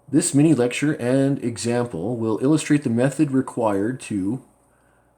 This mini lecture and example will illustrate the method required to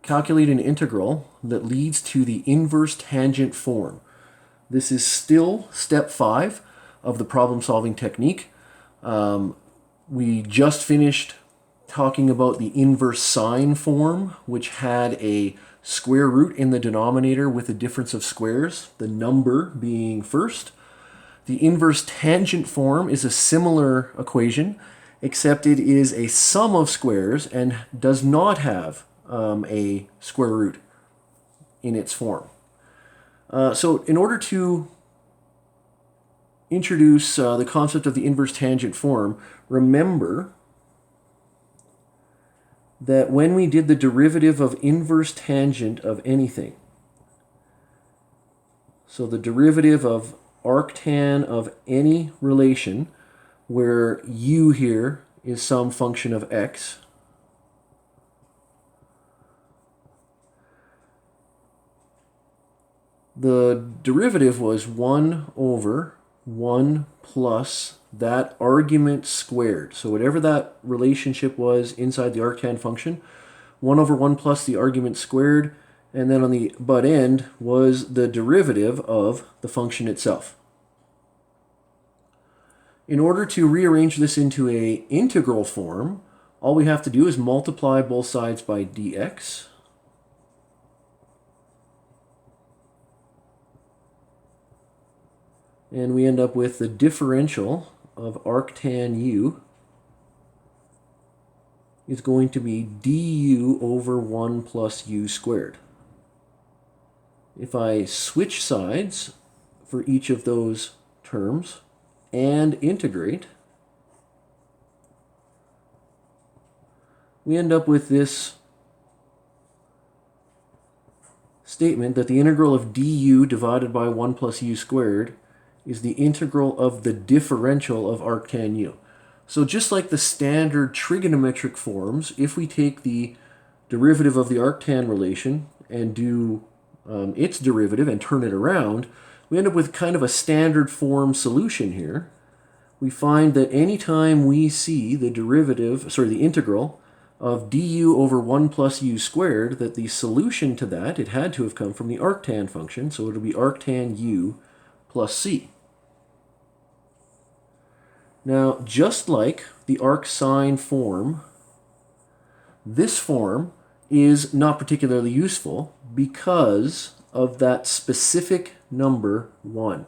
calculate an integral that leads to the inverse tangent form. This is still step 5 of the problem-solving technique. We just finished talking about the inverse sine form, which had a square root in the denominator with a difference of squares, the number being first. The inverse tangent form is a similar equation, except it is a sum of squares and does not have a square root in its form. So in order to introduce the concept of the inverse tangent form, remember that when we did the derivative of inverse tangent of anything, so the derivative of arctan of any relation where u here is some function of x, the derivative was 1 over 1 plus that argument squared. So whatever that relationship was inside the arctan function, 1 over 1 plus the argument squared, and then on the butt end was the derivative of the function itself. In order to rearrange this into an integral form, all we have to do is multiply both sides by dx. And we end up with the differential of arctan u is going to be du over 1 plus u squared. If I switch sides for each of those terms and integrate, we end up with this statement that the integral of du divided by 1 plus u squared is the integral of the differential of arctan u. So just like the standard trigonometric forms, if we take the derivative of the arctan relation and do its derivative and turn it around, we end up with kind of a standard form solution here. We find that anytime we see the the integral of du over 1 plus u squared, that the solution to that, it had to have come from the arctan function, so it'll be arctan u plus c. Now, just like the arcsine form, this form is not particularly useful because of that specific number 1.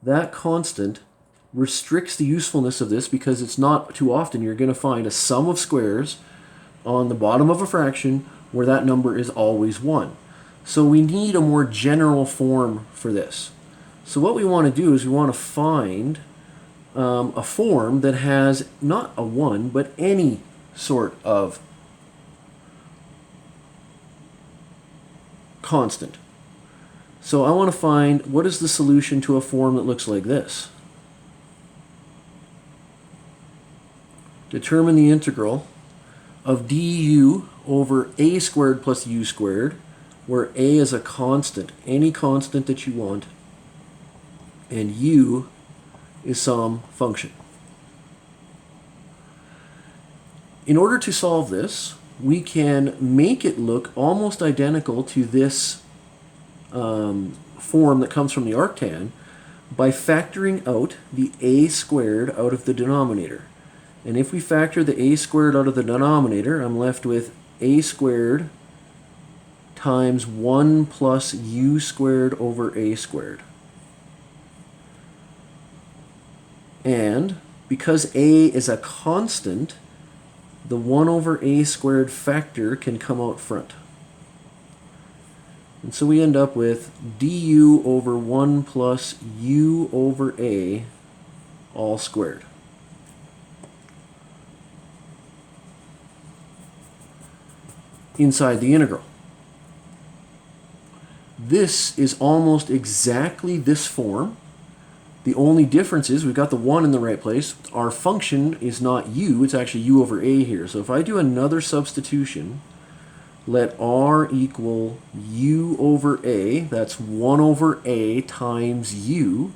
That constant restricts the usefulness of this because it's not too often you're going to find a sum of squares on the bottom of a fraction where that number is always 1. So we need a more general form for this. So what we want to do is we want to find a form that has not a 1, but any sort of constant. So I want to find what is the solution to a form that looks like this. Determine the integral of du over a squared plus u squared, where a is a constant, any constant that you want, and u is some function. In order to solve this, we can make it look almost identical to this form that comes from the arctan by factoring out the a squared out of the denominator. And if we factor the a squared out of the denominator, I'm left with a squared times 1 plus u squared over a squared. And because a is a constant, the 1 over a squared factor can come out front. And so we end up with du over 1 plus u over a all squared. Inside the integral. This is almost exactly this form. The only difference is we've got the 1 in the right place. Our function is not u, it's actually u over a here. So if I do another substitution, let r equal u over a, that's 1 over a times u.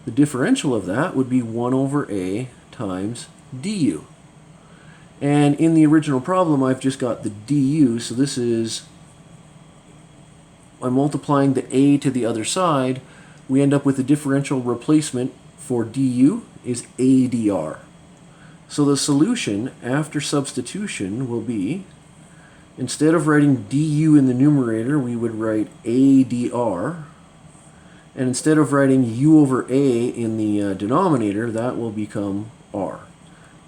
The differential of that would be 1 over a times du. And in the original problem, I've just got the du, so this is, I'm multiplying the a to the other side. We end up with the differential replacement for du is a dr. So the solution after substitution will be, instead of writing du in the numerator, we would write a dr. And instead of writing u over a in the denominator, that will become r.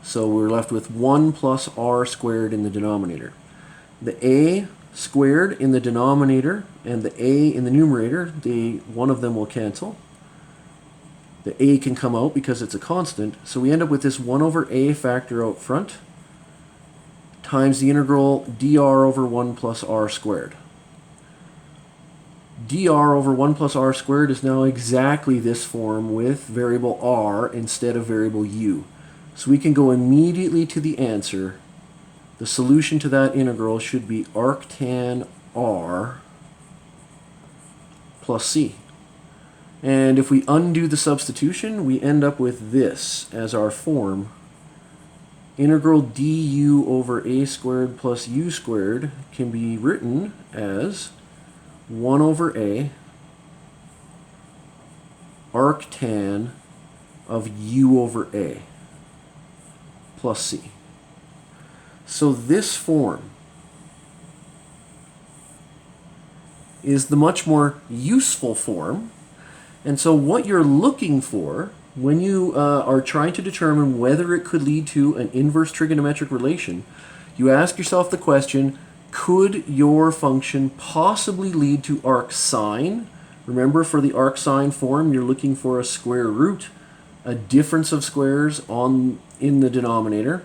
So we're left with 1 plus r squared in the denominator. The a squared in the denominator and the a in the numerator, one of them will cancel. The a can come out because it's a constant. So we end up with this 1 over a factor out front times the integral dr over 1 plus r squared. Dr over 1 plus r squared is now exactly this form with variable r instead of variable u. So we can go immediately to the answer. The solution to that integral should be arctan r plus c. And if we undo the substitution, we end up with this as our form. Integral du over a squared plus u squared can be written as 1 over a arctan of u over a plus c. So this form is the much more useful form. And so what you're looking for when you are trying to determine whether it could lead to an inverse trigonometric relation, you ask yourself the question, could your function possibly lead to arcsine? Remember, for the arcsine form, you're looking for a square root, a difference of squares in the denominator.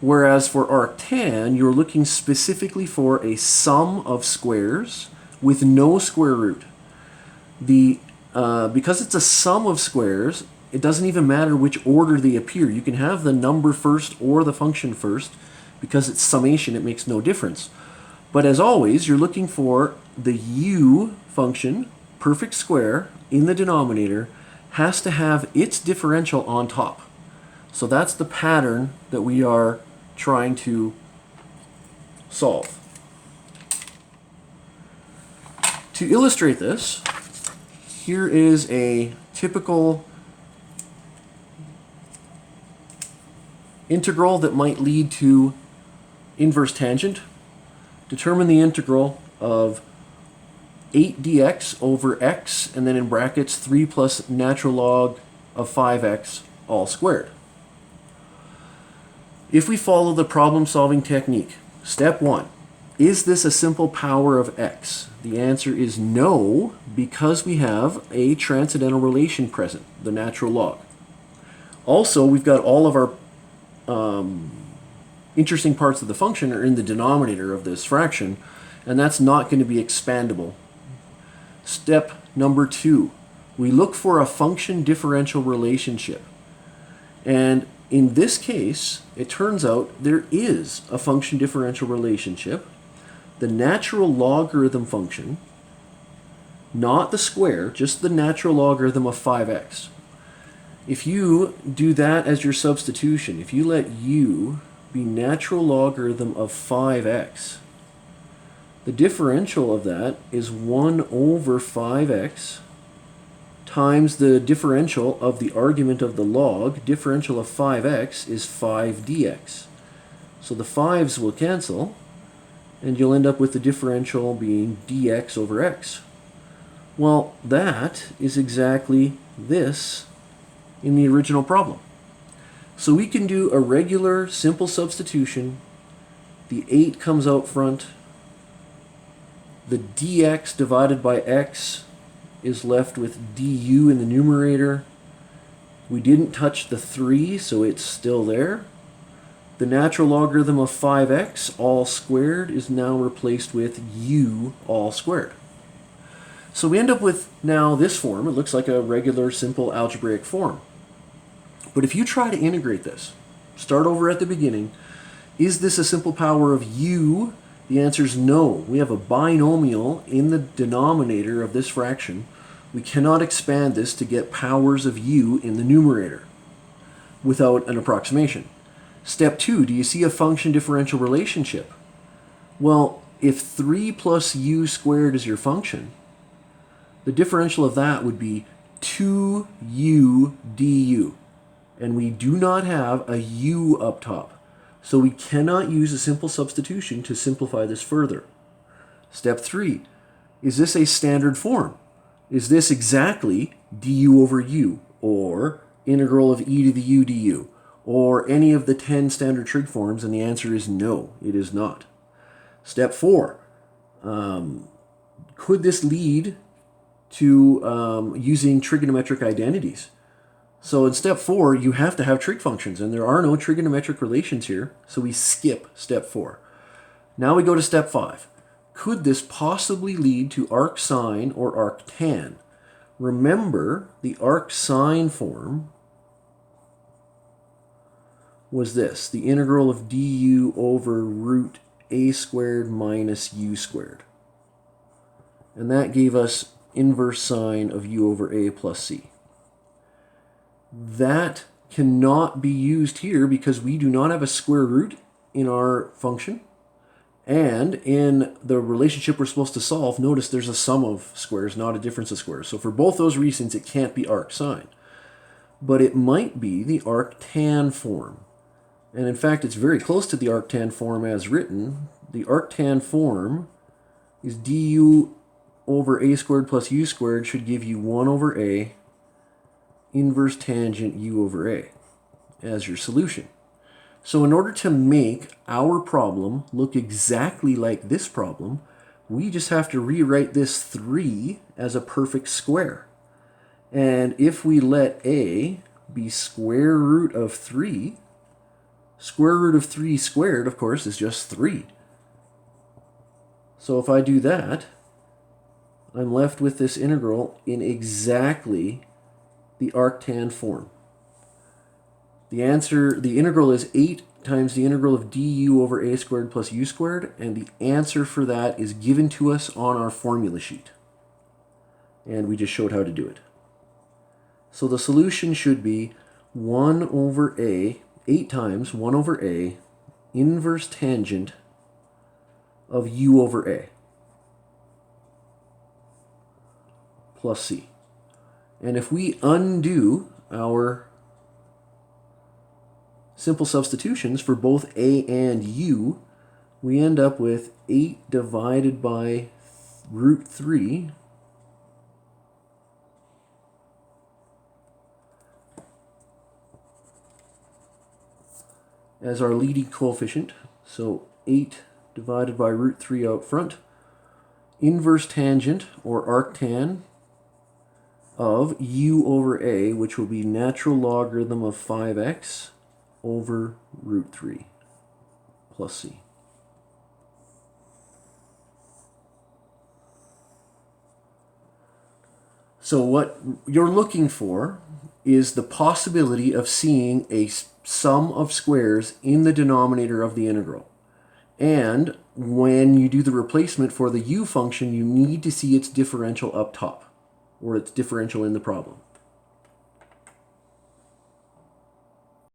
Whereas for arctan, you're looking specifically for a sum of squares with no square root. Because it's a sum of squares, it doesn't even matter which order they appear. You can have the number first or the function first. Because it's summation, it makes no difference. But as always, you're looking for the u function, perfect square, in the denominator, has to have its differential on top. So that's the pattern that we are trying to solve. To illustrate this, here is a typical integral that might lead to inverse tangent. Determine the integral of 8 dx over x, and then in brackets 3 plus natural log of 5x all squared. If we follow the problem-solving technique, step 1, is this a simple power of x? The answer is no, because we have a transcendental relation present, the natural log. Also, we've got all of our interesting parts of the function are in the denominator of this fraction, and that's not going to be expandable. Step number 2, we look for a function differential relationship. And in this case, it turns out there is a function differential relationship. The natural logarithm function, not the square, just the natural logarithm of 5x. If you do that as your substitution, if you let u be natural logarithm of 5x, the differential of that is 1 over 5x times the differential of the argument of the log. Differential of 5x is 5 dx. So the 5's will cancel, and you'll end up with the differential being dx over x. Well, that is exactly this in the original problem. So we can do a regular simple substitution. The 8 comes out front. The dx divided by x is left with du in the numerator. We didn't touch the 3, so it's still there. The natural logarithm of 5x all squared is now replaced with u all squared. So we end up with now this form. It looks like a regular simple algebraic form. But if you try to integrate this, start over at the beginning, is this a simple power of u? The answer is no. We have a binomial in the denominator of this fraction. We cannot expand this to get powers of u in the numerator. without an approximation. Step 2, do you see a function differential relationship? Well, if 3 plus u squared is your function, the differential of that would be 2u du. And we do not have a u up top. So we cannot use a simple substitution to simplify this further. Step 3, is this a standard form? Is this exactly du over u, or integral of e to the u du, or any of the 10 standard trig forms? And the answer is no, it is not. Step 4, could this lead to using trigonometric identities? So in step 4, you have to have trig functions, and there are no trigonometric relations here, so we skip step 4. Now we go to step 5. Could this possibly lead to arcsine or arctan? Remember, the arcsine form was this, the integral of du over root a squared minus u squared. And that gave us inverse sine of u over a plus c. That cannot be used here because we do not have a square root in our function. And in the relationship we're supposed to solve, notice there's a sum of squares, not a difference of squares. So for both those reasons, it can't be arcsine. But it might be the arctan form. And in fact, it's very close to the arctan form as written. The arctan form is du over a squared plus u squared should give you 1 over a inverse tangent u over a as your solution. So in order to make our problem look exactly like this problem, we just have to rewrite this 3 as a perfect square. And if we let a be square root of 3, square root of 3 squared, of course, is just 3. So if I do that, I'm left with this integral in exactly the arctan form. The answer, the integral is 8 times the integral of du over a squared plus u squared, and the answer for that is given to us on our formula sheet. And we just showed how to do it. So the solution should be 1 over a, 8 times 1 over a, inverse tangent of u over a plus c. And if we undo our simple substitutions for both a and u, we end up with 8 divided by root 3 as our leading coefficient. So 8 divided by root 3 out front, inverse tangent or arctan of u over a, which will be natural logarithm of 5x over root 3 plus c. So what you're looking for is the possibility of seeing a sum of squares in the denominator of the integral. And when you do the replacement for the u function, you need to see its differential up top, or its differential in the problem.